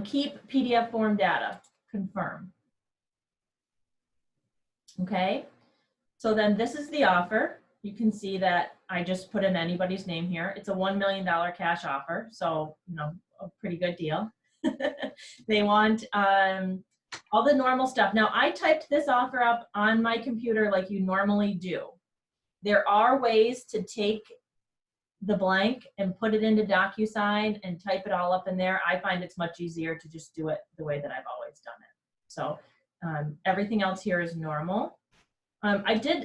Keep PDF form data, confirm. Okay, so then this is the offer. You can see that I just put in anybody's name here. It's a $1 million cash offer, so a pretty good deal. They want all the normal stuff. Now, I typed this offer up on my computer like you normally do. There are ways to take the blank and put it into DocuSign and type it all up in there. I find it's much easier to just do it the way that I've always done it. So everything else here is normal.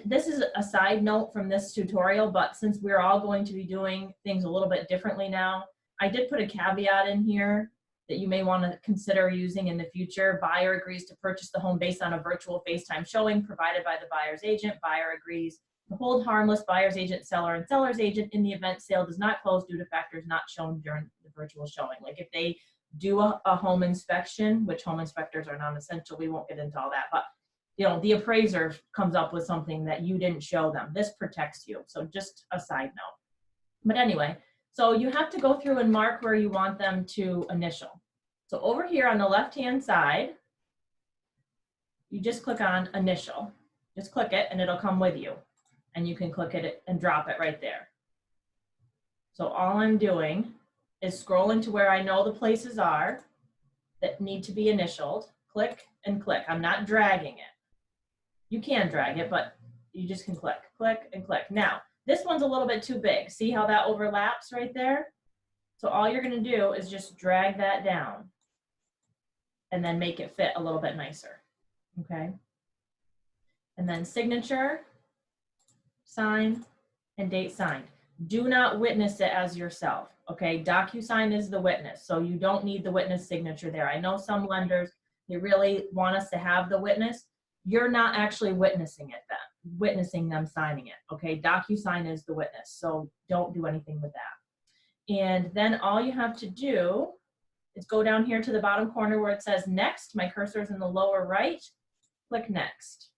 This is a side note from this tutorial, but since we're all going to be doing things a little bit differently now, I did put a caveat in here that you may want to consider using in the future. Buyer agrees to purchase the home based on a virtual FaceTime showing provided by the buyer's agent. Buyer agrees to hold harmless buyer's agent, seller, and seller's agent in the event sale does not close due to factors not shown during the virtual showing. Like if they do a home inspection, which home inspectors are non-essential, we won't get into all that, but the appraiser comes up with something that you didn't show them. This protects you. So just a side note. But anyway, so you have to go through and mark where you want them to initial. So over here on the left-hand side, you just click on initial. Just click it and it'll come with you. And you can click it and drop it right there. So all I'm doing is scrolling to where I know the places are that need to be initialed. Click and click. I'm not dragging it. You can drag it, but you just can click and click. Now, this one's a little bit too big. See how that overlaps right there? So all you're going to do is just drag that down and then make it fit a little bit nicer. Okay? And then signature, sign, and date signed. Do not witness it as yourself. Okay? DocuSign is the witness, so you don't need the witness signature there. I know some lenders, they really want us to have the witness. You're not actually witnessing them signing it. Okay, DocuSign is the witness, so don't do anything with that. And then all you have to do is go down here to the bottom corner where it says next. My cursor is in the lower right. Click next.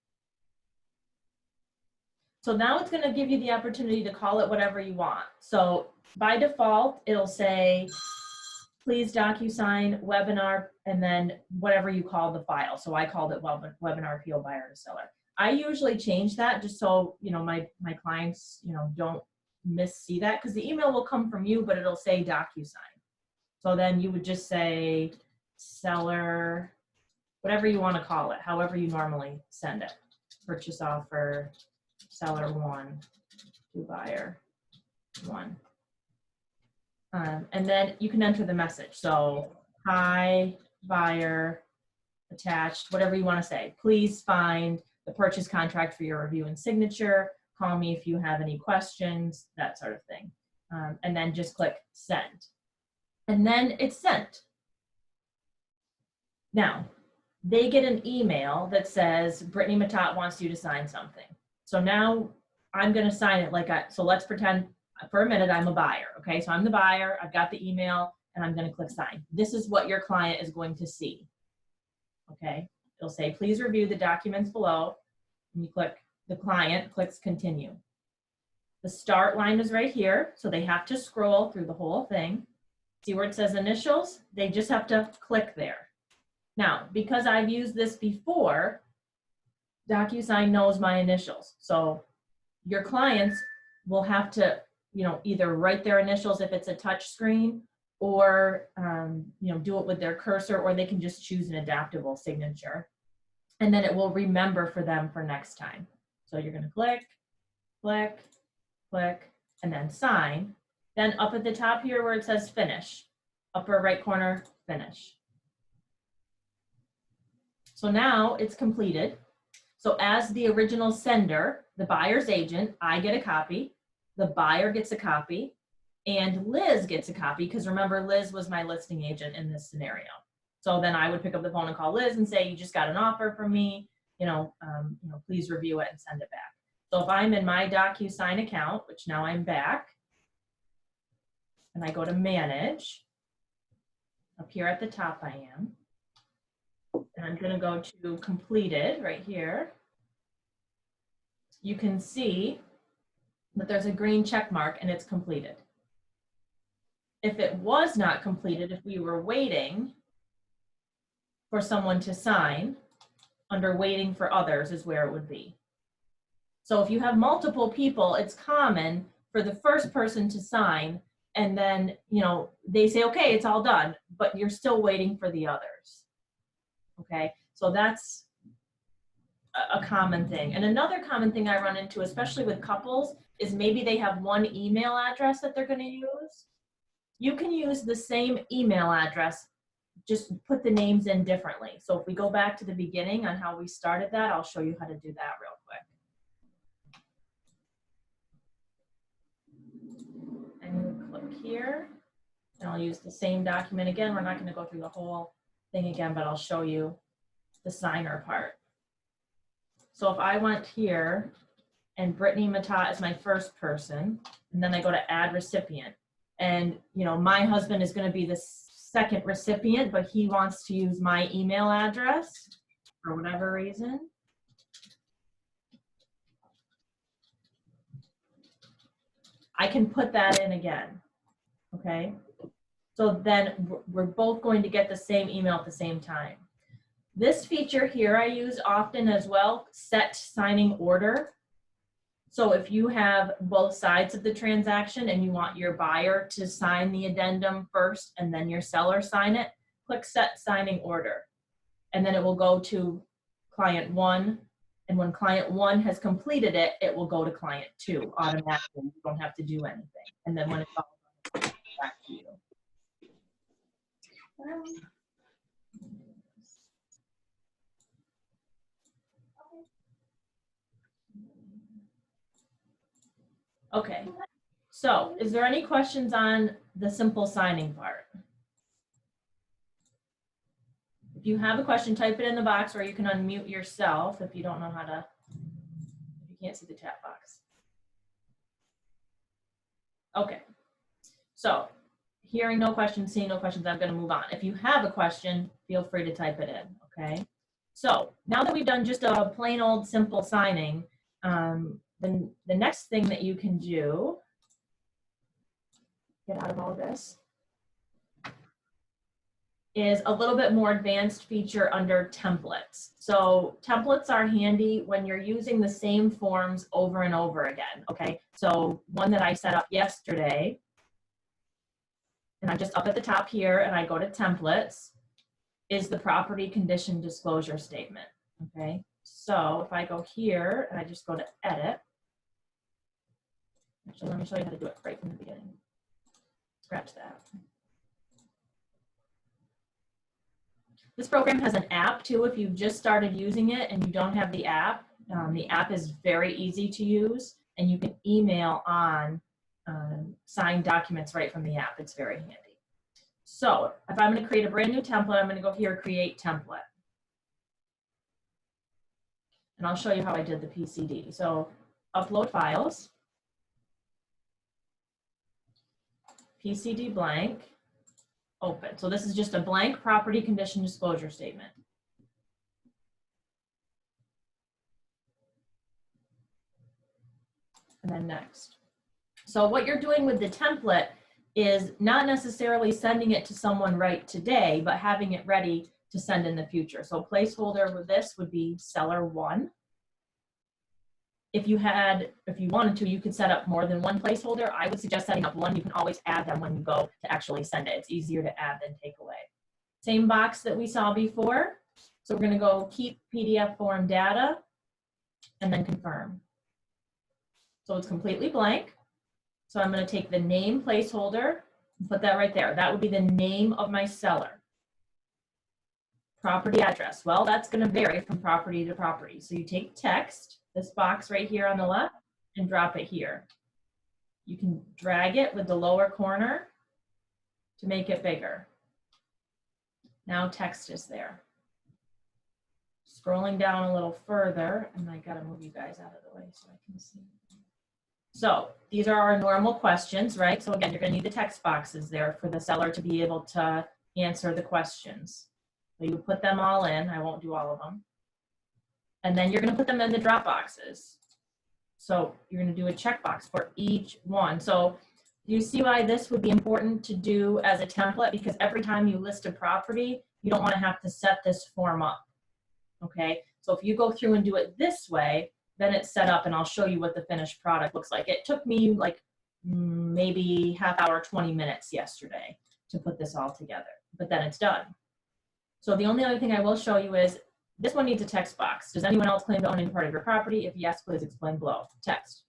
So now it's going to give you the opportunity to call it whatever you want. So by default, it'll say, please DocuSign webinar, and then whatever you call the file. So I called it webinar PO buyer to seller. I usually change that just so my clients don't see that, because the email will come from you, but it'll say DocuSign. So then you would just say seller, whatever you want to call it, however you normally send it. Purchase offer, seller 1 to buyer 1. And then you can enter the message. So, hi, buyer, attached, whatever you want to say. Please find the purchase contract for your review and signature. Call me if you have any questions, that sort of thing. And then just click send. And then it's sent. Now, they get an email that says, Brittany Matat wants you to sign something. So now I'm going to sign it so let's pretend for a minute I'm a buyer. Okay, so I'm the buyer, I've got the email, and I'm going to click sign. This is what your client is going to see. Okay, it'll say, please review the documents below. And you click, the client clicks continue. The start line is right here, so they have to scroll through the whole thing. See where it says initials? They just have to click there. Now, because I've used this before, DocuSign knows my initials. So your clients will have to either write their initials if it's a touch screen, or do it with their cursor, or they can just choose an adaptable signature, and then it will remember for them for next time. So you're going to click, click, click, and then sign. Then up at the top here where it says finish, upper right corner, finish. So now it's completed. So as the original sender, the buyer's agent, I get a copy. The buyer gets a copy, and Liz gets a copy, because remember, Liz was my listing agent in this scenario. So then I would pick up the phone and call Liz and say, you just got an offer from me, please review it and send it back. So if I'm in my DocuSign account, which now I'm back, and I go to manage, up here at the top I am, and I'm going to go to completed right here. You can see that there's a green check mark and it's completed. If it was not completed, if we were waiting, for someone to sign, under waiting for others is where it would be. So if you have multiple people, it's common for the first person to sign, and then, you know, they say, okay, it's all done, but you're still waiting for the others. Okay, so that's a common thing. And another common thing I run into, especially with couples, is maybe they have one email address that they're going to use. You can use the same email address, just put the names in differently. So if we go back to the beginning on how we started that, I'll show you how to do that real quick. And you click here, and I'll use the same document again. We're not going to go through the whole thing again, but I'll show you the signer part. So if I went here and Brittany Matat is my first person, and then I go to add recipient, and you know, my husband is going to be the second recipient, but he wants to use my email address for whatever reason. I can put that in again, okay? So then we're both going to get the same email at the same time. This feature here I use often as well, set signing order. So if you have both sides of the transaction and you want your buyer to sign the addendum first and then your seller sign it, click set signing order. And then it will go to client 1. And when client 1 has completed it, it will go to client 2 automatically. You don't have to do anything. And then when it's all done, it's back to you. Okay, so is there any questions on the simple signing part? If you have a question, type it in the box, or you can unmute yourself if you don't know how to, if you can't see the chat box. Okay, so hearing no questions, seeing no questions, I'm going to move on. If you have a question, feel free to type it in, okay? So now that we've done just a plain old simple signing, then the next thing that you can do, get out of all of this, is a little bit more advanced feature under templates. So templates are handy when you're using the same forms over and over again, okay? So one that I set up yesterday, and I'm just up at the top here, and I go to templates, is the property condition disclosure statement, okay? So if I go here, and I just go to edit, actually, let me show you how to do it right from the beginning. Scratch that. This program has an app too. If you've just started using it and you don't have the app is very easy to use, and you can email on signed documents right from the app. It's very handy. So if I'm going to create a brand new template, I'm going to go here, create template. And I'll show you how I did the PCD. So upload files, PCD blank, open. So this is just a blank property condition disclosure statement. And then next. So what you're doing with the template is not necessarily sending it to someone right today, but having it ready to send in the future. So placeholder with this would be seller 1. If you wanted to, you could set up more than one placeholder. I would suggest setting up one. You can always add them when you go to actually send it. It's easier to add than take away. Same box that we saw before. So we're going to go keep PDF form data and then confirm. So it's completely blank. So I'm going to take the name placeholder and put that right there. That would be the name of my seller. Property address. Well, that's going to vary from property to property. So you take text, this box right here on the left, and drop it here. You can drag it with the lower corner to make it bigger. Now text is there. Scrolling down a little further, and I gotta move you guys out of the way so I can see. So these are our normal questions, right? So again, you're gonna need the text boxes there for the seller to be able to answer the questions. So you put them all in. I won't do all of them. And then you're going to put them in the drop boxes. So you're going to do a checkbox for each one. So Do you see why this would be important to do as a template? Because every time you list a property, you don't want to have to set this form up. Okay, so if you go through and do it this way, then it's set up, and I'll show you what the finished product looks like. It took me like maybe half hour, 20 minutes yesterday to put this all together, but then it's done. So the only other thing I will show you is this one needs a text box. Does anyone else claim to own any part of your property? If yes, please explain below. Text.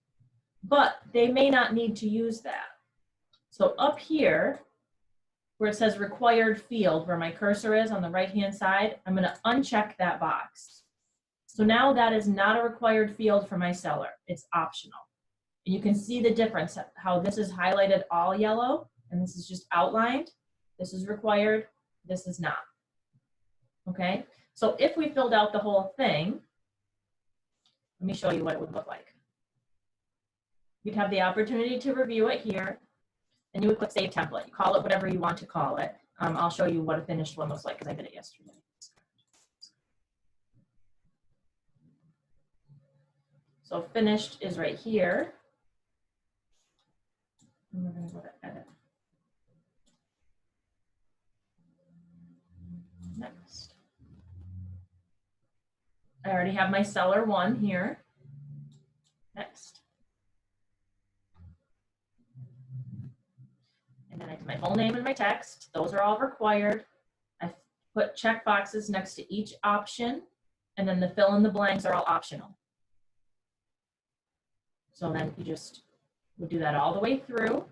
But they may not need to use that. So up here, where it says required field, where my cursor is on the right-hand side, I'm going to uncheck that box. So now that is not a required field for my seller. It's optional. And you can see the difference, how this is highlighted all yellow, and this is just outlined. This is required, this is not. Okay, so if we filled out the whole thing, let me show you what it would look like. You'd have the opportunity to review it here, and you would click Save Template. You call it whatever you want to call it. I'll show you what a finished one looks like because I did it yesterday. So finished is right here. And we're going to go to Edit. Next. I already have my seller one here. Next. And then I do my full name and my text. Those are all required. I put check boxes next to each option, and then the fill in the blanks are all optional. So then you just would do that all the way through.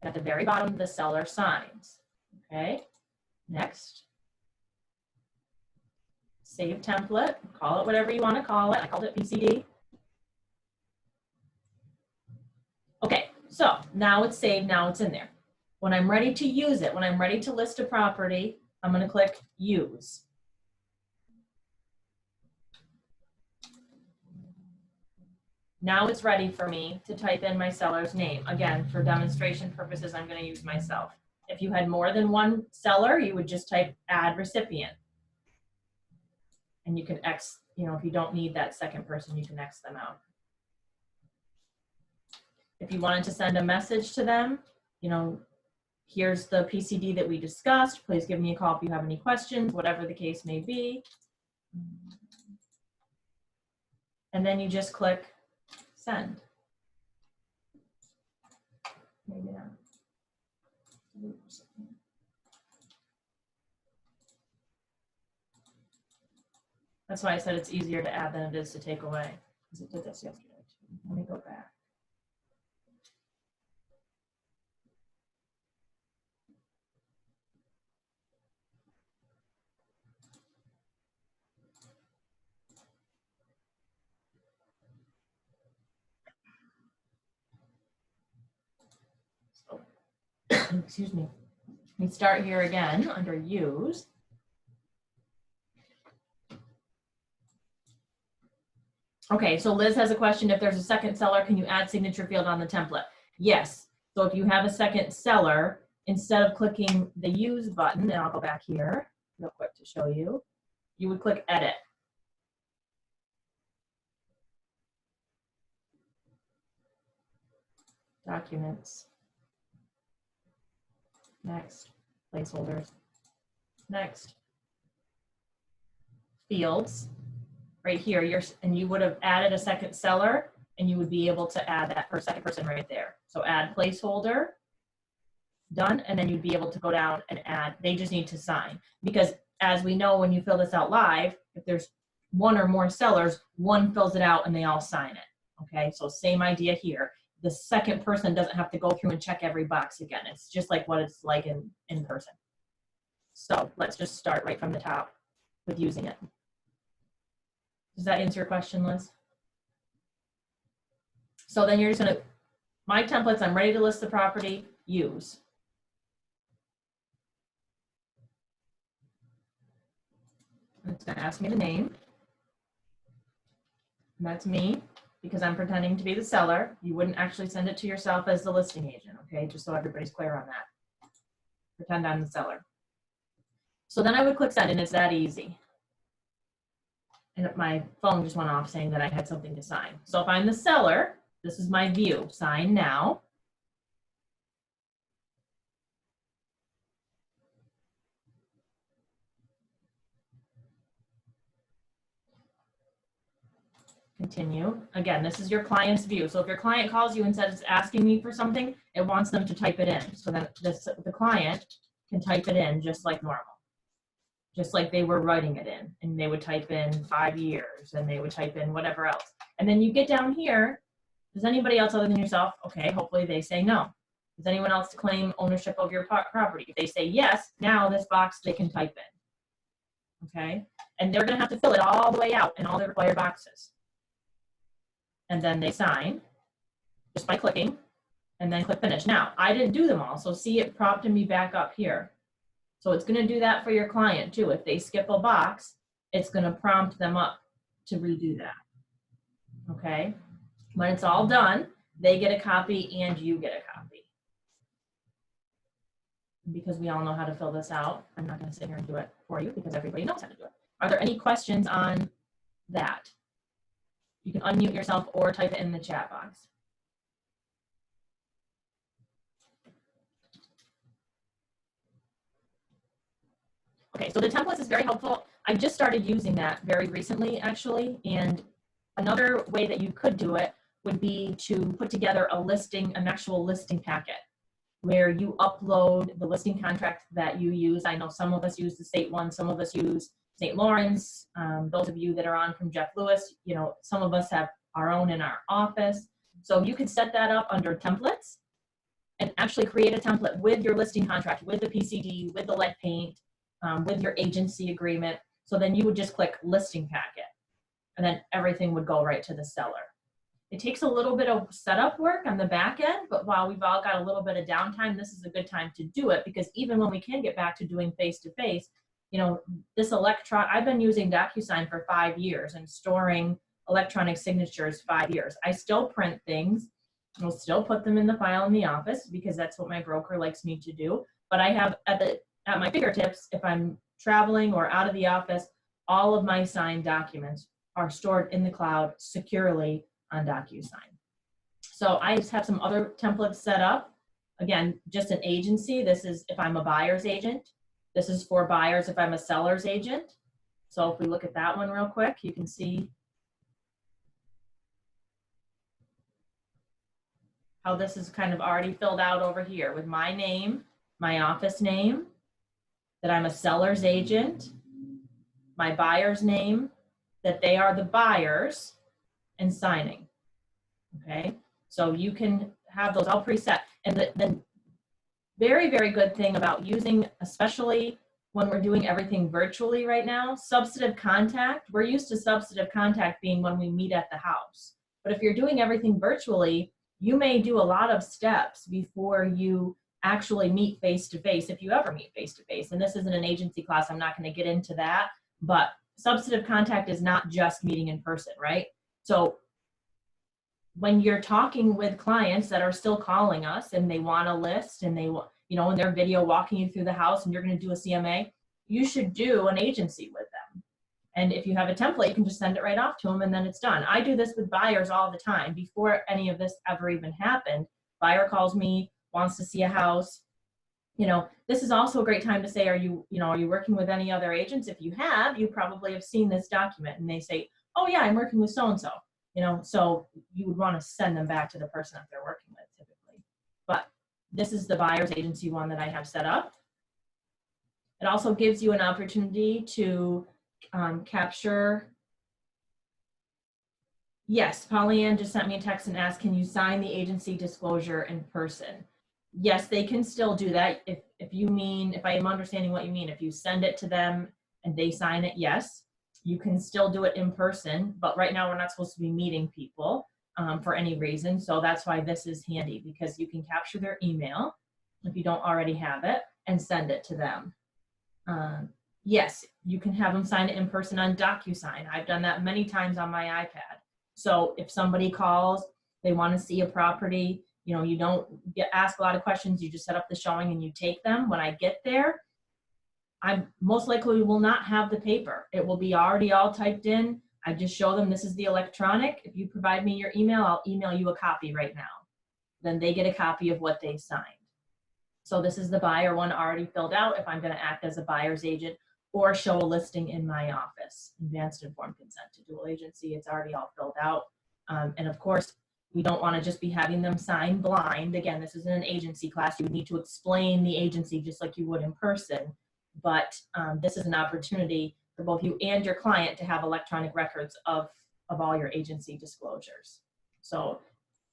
At the very bottom, the seller signs. Okay, next. Save template, call it whatever you want to call it. I called it PCD. Okay, so now it's saved, now it's in there. When I'm ready to use it, when I'm ready to list a property, I'm going to click Use. Now it's ready for me to type in my seller's name. Again, for demonstration purposes, I'm going to use myself. If you had more than one seller, you would just type Add Recipient. And you can X, if you don't need that second person, you can X them out. If you wanted to send a message to them, here's the PCD that we discussed. Please give me a call if you have any questions, whatever the case may be. And then you just click Send. Maybe not. That's why I said it's easier to add than it is to take away, because it did this yesterday too. Let me go back. Excuse me. We start here again under Use. Okay, so Liz has a question. If there's a second seller, can you add signature field on the template? Yes. So if you have a second seller, instead of clicking the Use button, and I'll go back here real quick to show you, you would click Edit. Documents. Next, placeholders. Next, fields. Right here, and you would have added a second seller, and you would be able to add that for second person right there. So add placeholder, done, and then you'd be able to go down and add. They just need to sign, because as we know, when you fill this out live, if there's one or more sellers, one fills it out and they all sign it. Okay, so same idea here. The second person doesn't have to go through and check every box again. It's just like what it's like in person. So let's just start right from the top with using it. Does that answer your question, Liz? So then you're just gonna, my templates, I'm ready to list the property, Use. It's gonna ask me the name. And that's me, because I'm pretending to be the seller. You wouldn't actually send it to yourself as the listing agent, okay? Just so everybody's clear on that. Pretend I'm the seller. So then I would click Send, and it's that easy. And my phone just went off saying that I had something to sign. So if I'm the seller, this is my view. Sign now. Continue. Again, this is your client's view. So if your client calls you and says it's asking me for something, it wants them to type it in. So then the client can type it in just like normal. Just like they were writing it in, and they would type in 5 years, and they would type in whatever else. And then you get down here, does anybody else other than yourself? Okay, hopefully they say no. Does anyone else claim ownership of your property? If they say yes, now this box they can type in. Okay, and they're gonna have to fill it all the way out in all the required boxes. And then they sign just by clicking, and then click finish. Now, I didn't do them all, so see it prompted me back up here. So it's going to do that for your client too. If they skip a box, it's going to prompt them up to redo that. Okay? When it's all done, they get a copy and you get a copy. Because we all know how to fill this out, I'm not going to sit here and do it for you because everybody knows how to do it. Are there any questions on that? You can unmute yourself or type it in the chat box. Okay, so the templates is very helpful. I just started using that very recently, actually, and another way that you could do it would be to put together a listing, an actual listing packet, where you upload the listing contract that you use. I know some of us use the state one, some of us use St. Lawrence. Those of you that are on from Jeff Lewis, you know, some of us have our own in our office. So you could set that up under templates and actually create a template with your listing contract, with the PCD, with the lead paint, with your agency agreement. So then you would just click listing packet and then everything would go right to the seller. It takes a little bit of setup work on the back end, but while we've all got a little bit of downtime, this is a good time to do it, because even when we can get back to doing face-to-face, you know, I've been using DocuSign for 5 years and storing electronic signatures 5 years. I still print things. I'll still put them in the file in the office because that's what my broker likes me to do. But I have at my fingertips, if I'm traveling or out of the office, all of my signed documents are stored in the cloud securely on DocuSign. So I just have some other templates set up. Again, just an agency. This is if I'm a buyer's agent. This is for buyers if I'm a seller's agent. So if we look at that one real quick, you can see how this is kind of already filled out over here with my name, my office name, that I'm a seller's agent, my buyer's name, that they are the buyers, and signing. Okay, so you can have those all preset. And the very, very good thing about using, especially when we're doing everything virtually right now, substantive contact, we're used to substantive contact being when we meet at the house. But if you're doing everything virtually, you may do a lot of steps before you actually meet face-to-face, if you ever meet face-to-face. And this isn't an agency class, I'm not going to get into that, but substantive contact is not just meeting in person, right? So when you're talking with clients that are still calling us and they want a list and they want, you know, and they're video walking you through the house and you're going to do a CMA, you should do an agency with them. And if you have a template, you can just send it right off to them and then it's done. I do this with buyers all the time. Before any of this ever even happened, buyer calls me, wants to see a house. You know, this is also a great time to say, are you working with any other agents? If you have, you probably have seen this document, and they say, oh yeah, I'm working with so-and-so. You know, so you would want to send them back to the person that they're working with typically. But this is the buyer's agency one that I have set up. It also gives you an opportunity to capture. Yes, Pollyann just sent me a text and asked, can you sign the agency disclosure in person? Yes, they can still do that. If you mean, if I am understanding what you mean, if you send it to them and they sign it, yes, you can still do it in person. But right now we're not supposed to be meeting people for any reason. So that's why this is handy, because you can capture their email if you don't already have it and send it to them. Yes, you can have them sign it in person on DocuSign. I've done that many times on my iPad. So if somebody calls, they want to see a property, you know, you don't ask a lot of questions, you just set up the showing and you take them. When I get there, I most likely will not have the paper. It will be already all typed in. I just show them this is the electronic. If you provide me your email, I'll email you a copy right now. Then they get a copy of what they signed. So this is the buyer one already filled out if I'm going to act as a buyer's agent. or show a listing in my office. Advanced informed consent to dual agency, it's already all filled out. And of course, we don't want to just be having them sign blind. Again, this isn't an agency class. You would need to explain the agency just like you would in person. But this is an opportunity for both you and your client to have electronic records of all your agency disclosures. So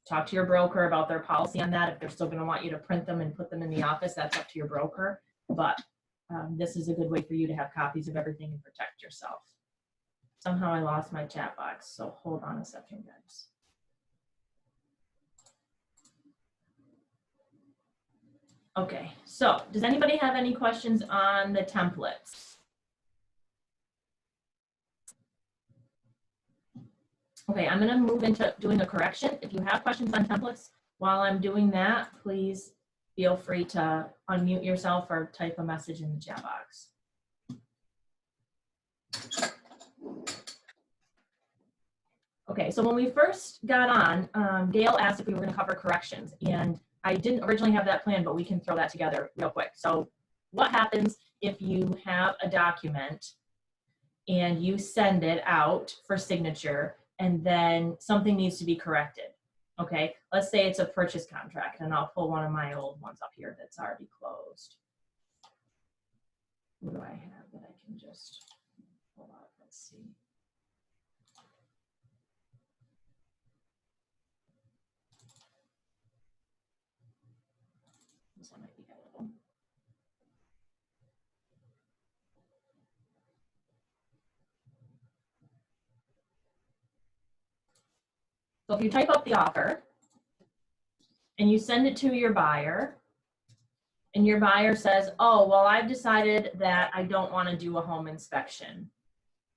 talk to your broker about their policy on that. If they're still going to want you to print them and put them in the office, that's up to your broker. But this is a good way for you to have copies of everything and protect yourself. Somehow I lost my chat box, so hold on a second, guys. Okay, so does anybody have any questions on the templates? Okay, I'm going to move into doing a correction. If you have questions on templates while I'm doing that, please feel free to unmute yourself or type a message in the chat box. Okay, so when we first got on, Gail asked if we were going to cover corrections, and I didn't originally have that plan, but we can throw that together real quick. So what happens if you have a document and you send it out for signature and then something needs to be corrected? Okay, let's say it's a purchase contract, and I'll pull one of my old ones up here that's already closed. What do I have that I can just pull up? Let's see. This one might be available. So if you type up the offer and you send it to your buyer, and your buyer says, oh, well, I've decided that I don't want to do a home inspection,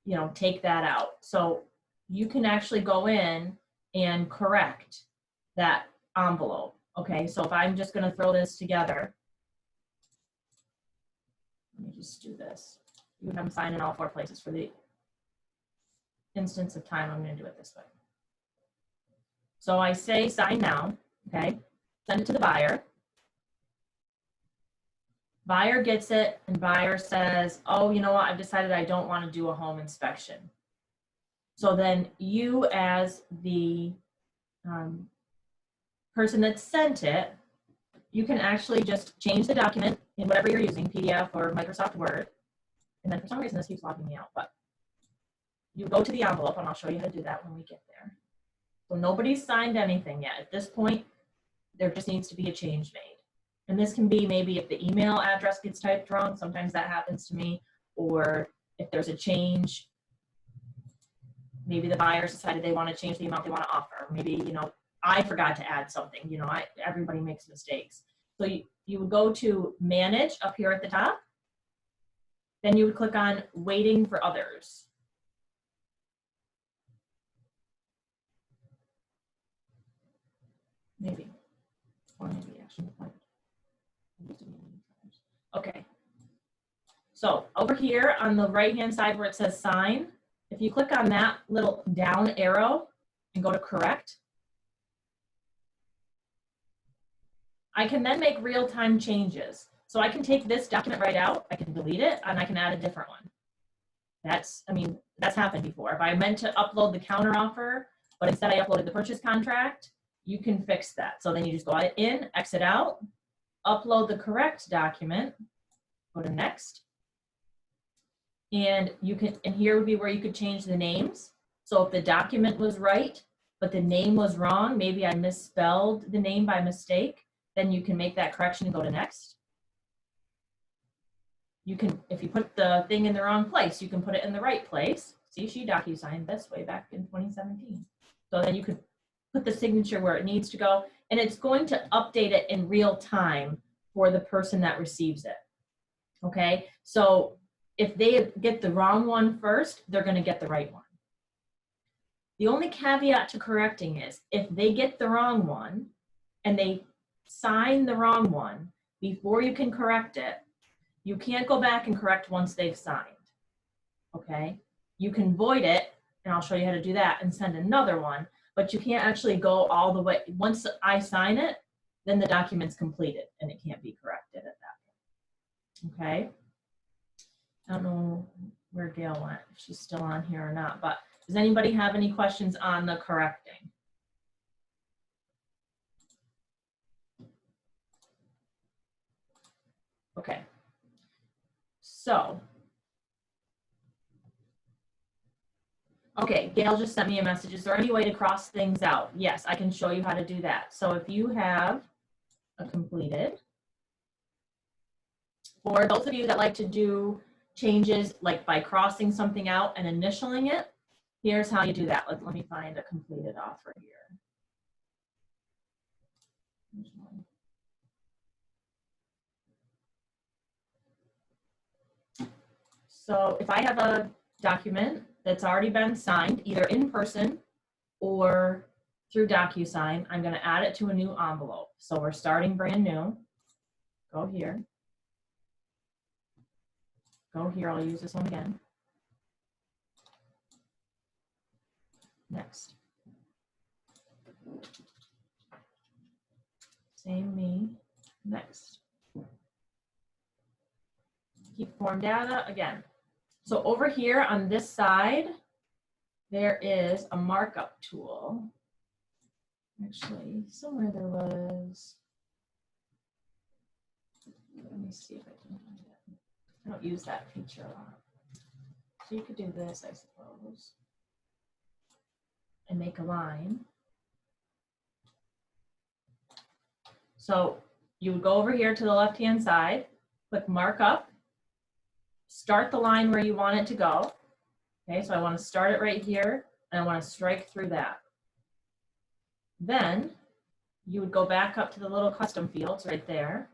you know, take that out. So you can actually go in and correct that envelope. Okay, so if I'm just going to throw this together, let me just do this. You would have them sign in all 4 places. For the instance of time, I'm going to do it this way. So I say sign now, okay, send it to the buyer. Buyer gets it, and buyer says, oh, you know what, I've decided I don't want to do a home inspection. So then you, as the person that sent it, you can actually just change the document in whatever you're using, PDF or Microsoft Word. And then for some reason this keeps logging me out, but you go to the envelope, and I'll show you how to do that when we get there. So nobody's signed anything yet. At this point, there just needs to be a change made. And this can be maybe if the email address gets typed wrong, sometimes that happens to me, or if there's a change, maybe the buyers decided they want to change the amount they want to offer. Maybe, you know, I forgot to add something, you know, everybody makes mistakes. So you would go to manage up here at the top, then you would click on waiting for others. Maybe, or maybe action point. Okay, so over here on the right hand side where it says sign, if you click on that little down arrow and go to correct, I can then make real-time changes. So I can take this document right out, I can delete it, and I can add a different one. That's, I mean, that's happened before. If I meant to upload the counteroffer, but instead I uploaded the purchase contract, you can fix that. So then you just go in, exit out, upload the correct document, go to next, and you can, and here would be where you could change the names. So if the document was right, but the name was wrong, maybe I misspelled the name by mistake, then you can make that correction and go to next. You can, if you put the thing in the wrong place, you can put it in the right place. See, she DocuSigned this way back in 2017. So then you could put the signature where it needs to go, and it's going to update it in real time for the person that receives it. Okay, so if they get the wrong one first, they're going to get the right one. The only caveat to correcting is if they get the wrong one and they sign the wrong one before you can correct it, you can't go back and correct once they've signed. Okay, you can void it, and I'll show you how to do that, and send another one, but you can't actually go all the way. Once I sign it, then the document's completed and it can't be corrected at that point. Okay. I don't know where Gail went, if she's still on here or not, but does anybody have any questions on the correcting? Okay. So, okay, Gail just sent me a message. Is there any way to cross things out? Yes, I can show you how to do that. So if you have a completed, for those of you that like to do changes like by crossing something out and initialing it, here's how you do that. Let me find a completed offer here. So if I have a document that's already been signed, either in person or through DocuSign, I'm going to add it to a new envelope. So we're starting brand new. Go here. Go here. I'll use this one again. Next. Same me. Next. Keep form data again. So over here on this side, there is a markup tool. Actually, somewhere there was, let me see if I can find it. I don't use that feature a lot. So you could do this, I suppose, and make a line. So you would go over here to the left-hand side, click markup, start the line where you want it to go. Okay, so I want to start it right here, and I want to strike through that. Then you would go back up to the little custom fields right there.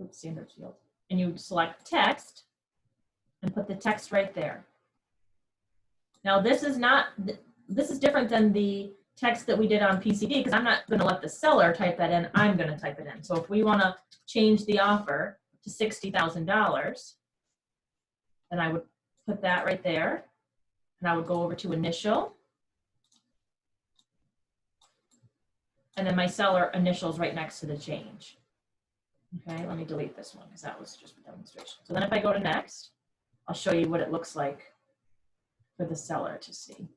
Oops, standard field. And you would select text and put the text right there. Now this is different than the text that we did on PCD because I'm not going to let the seller type that in. I'm going to type it in. So if we want to change the offer to $60,000, then I would put that right there, and I would go over to initial, and then my seller initials right next to the change. Okay, let me delete this one because that was just a demonstration. So then if I go to next, I'll show you what it looks like for the seller to see.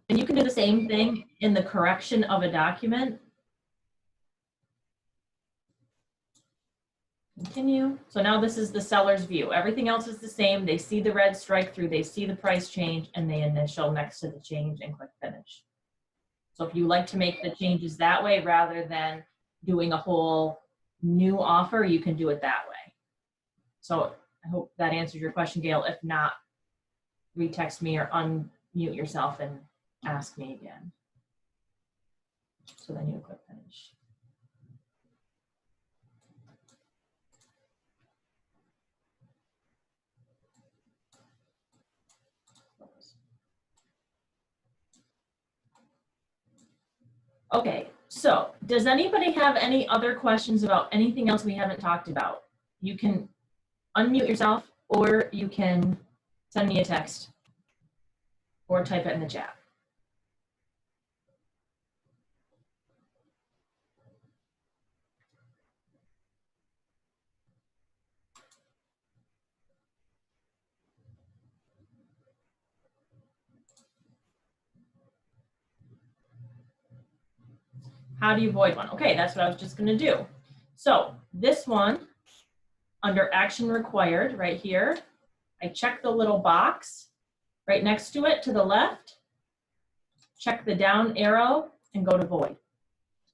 And you can do the same thing in the correction of a document. Continue. So now this is the seller's view. Everything else is the same. They see the red strike through, they see the price change, and they initial next to the change and click finish. So if you like to make the changes that way rather than doing a whole new offer, you can do it that way. So I hope that answers your question, Gail. If not, retext me or unmute yourself and ask me again. So then you click finish. Okay, so does anybody have any other questions about anything else we haven't talked about? You can unmute yourself, or you can send me a text or type it in the chat. How do you void one? Okay, that's what I was just going to do. So this one, under action required right here, I check the little box right next to it to the left, check the down arrow, and go to void.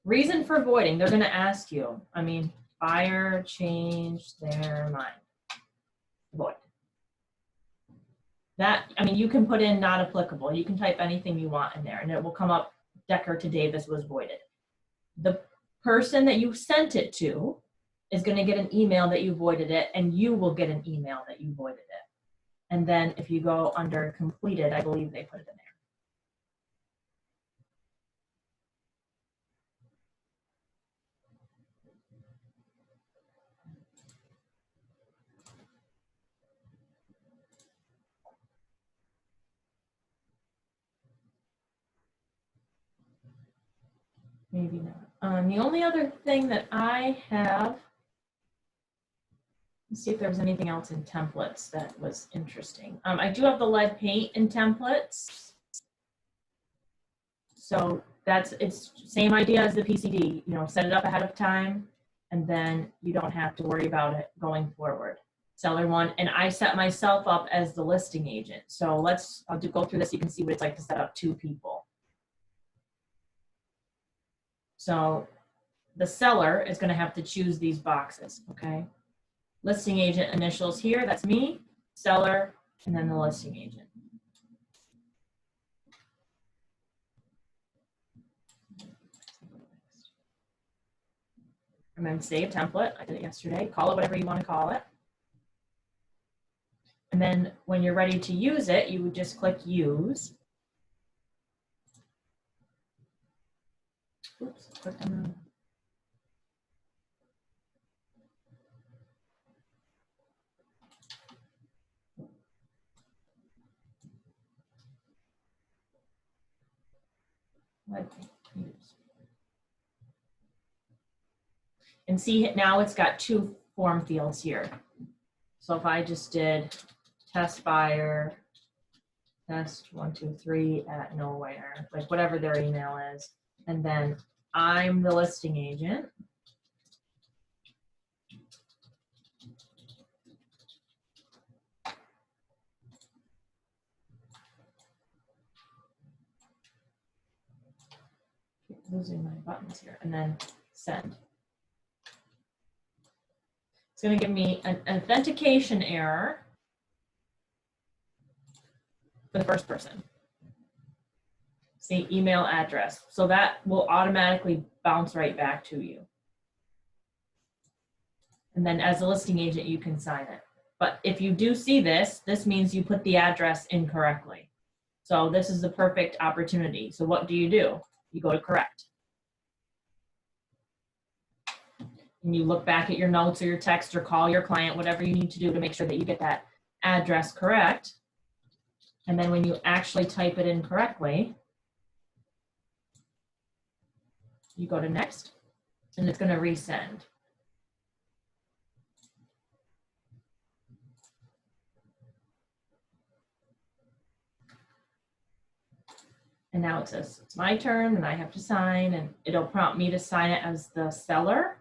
Reason for voiding, they're going to ask you, I mean, buyer changed their mind. Void. That, I mean, you can put in not applicable. You can type anything you want in there, and it will come up, Decker to Davis was voided. The person that you sent it to is going to get an email that you voided it, and you will get an email that you voided it. And then if you go under completed, I believe they put it in there. Maybe not. The only other thing that I have Let's see if there was anything else in templates that was interesting. I do have the lead paint in templates. So it's same idea as the PCD, you know, set it up ahead of time, and then you don't have to worry about it going forward. Seller one, and I set myself up as the listing agent. So I'll go through this. You can see what it's like to set up 2 people. So the seller is going to have to choose these boxes, okay? Listing agent initials here, that's me, seller, and then the listing agent. And then save template. I did it yesterday. Call it whatever you want to call it. And then when you're ready to use it, you would just click use. Oops, click on use. And see, now it's got 2 form fields here. So if I just did test buyer, test123 at nowhere, like whatever their email is, and then I'm the listing agent. Keep losing my buttons here, and then send. It's going to give me an authentication error for the first person. See, email address. So that will automatically bounce right back to you. And then as a listing agent, you can sign it. But if you do see this, this means you put the address incorrectly. So this is the perfect opportunity. So what do? You go to correct. And you look back at your notes or your text or call your client, whatever you need to do to make sure that you get that address correct. And then when you actually type it in correctly, you go to next, and it's going to resend. And now it says it's my turn and I have to sign, and it'll prompt me to sign it as the seller.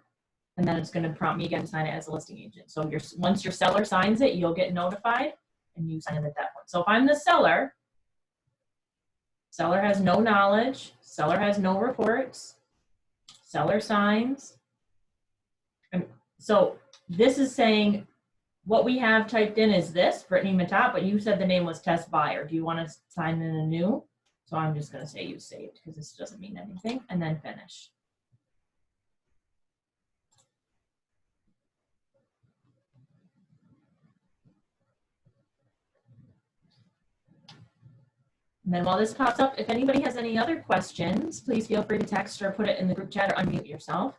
And then it's going to prompt me again to sign it as a listing agent. So once your seller signs it, you'll get notified and you sign it at that point. So if I'm the seller, seller has no knowledge, seller has no reports, seller signs. And so this is saying what we have typed in is this, Brittany Matat, but you said the name was test buyer. Do you want to sign in anew? So I'm just going to say you saved because this doesn't mean anything, and then finish. And then while this pops up, if anybody has any other questions, please feel free to text or put it in the group chat or unmute yourself.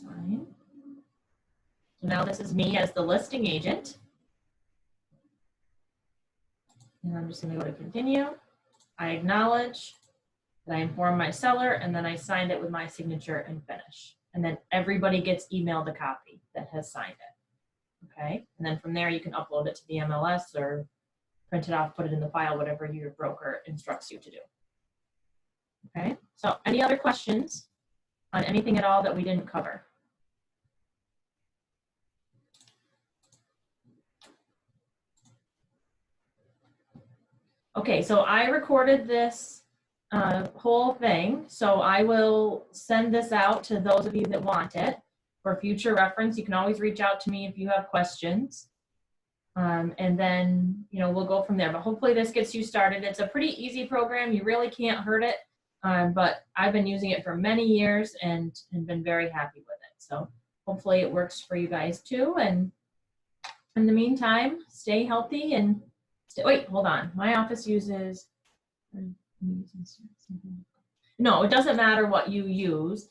Sign. So now this is me as the listing agent. And I'm just going to go to continue. I acknowledge that I inform my seller, and then I signed it with my signature and finish. And then everybody gets emailed a copy that has signed it. Okay. And then from there, you can upload it to the MLS or print it off, put it in the file, whatever your broker instructs you to do. Okay. So any other questions on anything at all that we didn't cover? Okay, so I recorded this whole thing, so I will send this out to those of you that want it for future reference. You can always reach out to me if you have questions. And then, you know, we'll go from there. But hopefully this gets you started. It's a pretty easy program. You really can't hurt it. But I've been using it for many years and been very happy with it. So hopefully it works for you guys too. And in the meantime, stay healthy and wait, hold on. My office uses, no, it doesn't matter what you use.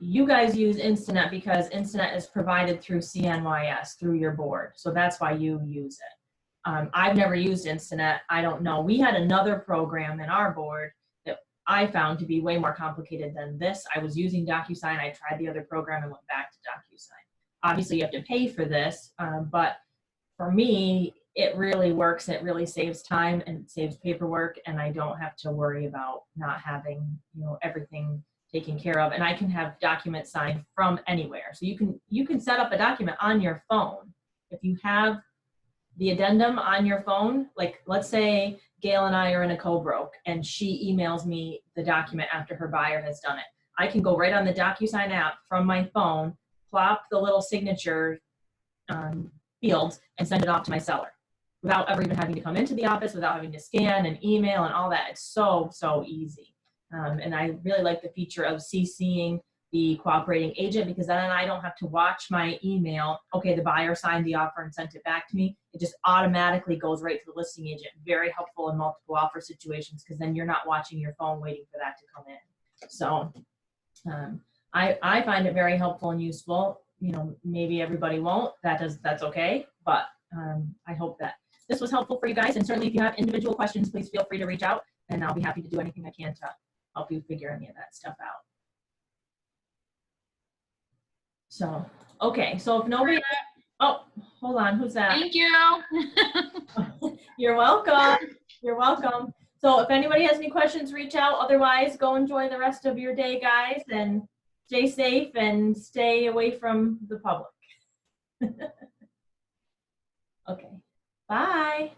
You guys use Instinet because Instinet is provided through CNYS, through your board. So that's why you use it. I've never used Instinet. I don't know. We had another program in our board that I found to be way more complicated than this. I was using DocuSign. I tried the other program and went back to DocuSign. Obviously, you have to pay for this, but for me, it really works. It really saves time and it saves paperwork, and I don't have to worry about not having, everything taken care of. And I can have documents signed from anywhere. So you can set up a document on your phone. If you have the addendum on your phone, like let's say Gail and I are in a co-broke and she emails me the document after her buyer has done it. I can go right on the DocuSign app from my phone, plop the little signature fields and send it off to my seller without ever even having to come into the office, without having to scan and email and all that. It's so, so easy. And I really like the feature of CCing the cooperating agent, because then I don't have to watch my email. Okay, the buyer signed the offer and sent it back to me. It just automatically goes right to the listing agent. Very helpful in multiple offer situations, because then you're not watching your phone waiting for that to come in. So I find it very helpful and useful. Maybe everybody won't. That's okay. But I hope that this was helpful for you guys. And certainly if you have individual questions, please feel free to reach out and I'll be happy to do anything I can to help you figure any of that stuff out. So, okay. So if nobody, oh, hold on. Who's that? Thank you. You're welcome. You're welcome. So if anybody has any questions, reach out. Otherwise, go enjoy the rest of your day, guys, and stay safe and stay away from the public. Okay. Bye.